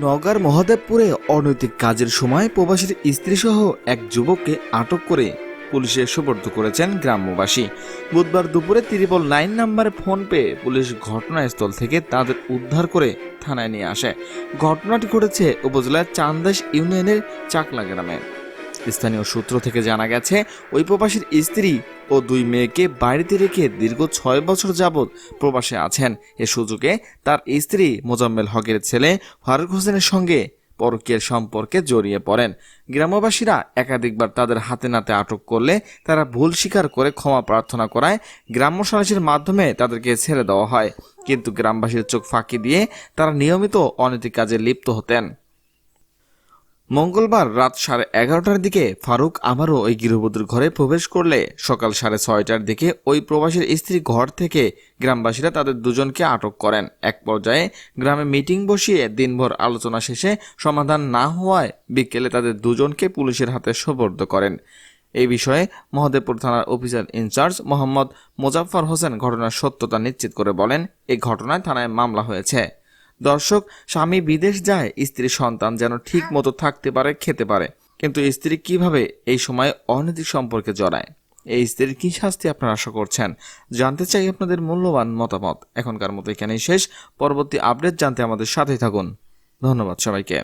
নওগাঁর মহাদেবপুরে অনৈতিক কাজের সময় প্রবাসীর স্ত্রীসহ এক যুবককে আটক করে পুলিশে সোপর্দ করেছেন গ্রাম্যবাসী। বুধবার দুপুরে 999 নম্বরে ফোন পেয়ে পুলিশ ঘটনাস্থল থেকে তাদের উদ্ধার করে থানায় নিয়ে আসে। ঘটনাটি ঘটেছে উপজেলার চান্দাস ইউনিয়নের চাকলা গ্রামে। স্থানীয় সূত্র থেকে জানা গেছে, ওই প্রবাসীর স্ত্রী ও 2 মেয়েকে বাড়িতে রেখে দীর্ঘ 6 বছর যাবৎ প্রবাসে আছেন। এ সুযোগে তার স্ত্রী মোজাম্মেল হকের ছেলে ফারুক হোসেনের সঙ্গে পরকীয়ার সম্পর্কে জড়িয়ে পড়েন। গ্রামবাসীরা একাধিকবার তাদের হাতে নাতে আটক করলে তারা ভুল স্বীকার করে ক্ষমা প্রার্থনা করায় গ্রাম্য সালিসের মাধ্যমে তাদেরকে ছেড়ে দেওয়া হয়। কিন্তু গ্রামবাসীর চোখ ফাঁকি দিয়ে তারা নিয়মিত অনৈতিক কাজে লিপ্ত হতেন। মঙ্গলবার রাত 11:30টার দিকে ফারুক আবারও ওই গৃহবধূর ঘরে প্রবেশ করলে সকাল 6:30টার দিকে ওই প্রবাসীর স্ত্রী ঘর থেকে গ্রামবাসীরা তাদের দুজনকে আটক করেন। এক পর্যায়ে গ্রামে মিটিং বসিয়ে দিনভর আলোচনা শেষে সমাধান না হওয়ায় বিকেলে তাদের দুজনকে পুলিশের হাতে সোপর্দ করেন। এই বিষয়ে মহাদেবপুর থানার অফিসার ইনচার্জ মোহাম্মদ মোজাফফর হোসেন ঘটনার সত্যতা নিশ্চিত করে বলেন, এই ঘটনায় থানায় মামলা হয়েছে। দর্শক, স্বামী বিদেশ যায় স্ত্রী সন্তান যেন ঠিক মতো থাকতে পারে, খেতে পারে, কিন্তু স্ত্রী কিভাবে এই সময় অনৈতিক সম্পর্কে জড়ায়? এই স্ত্রীর কি শাস্তি আপনারা আশা করছেন? জানতে চাই আপনাদের মূল্যবান মতামত। এখনকার মতো এখানেই শেষ। পরবর্তী আপডেট জানতে আমাদের সাথেই থাকুন। ধন্যবাদ সবাইকে।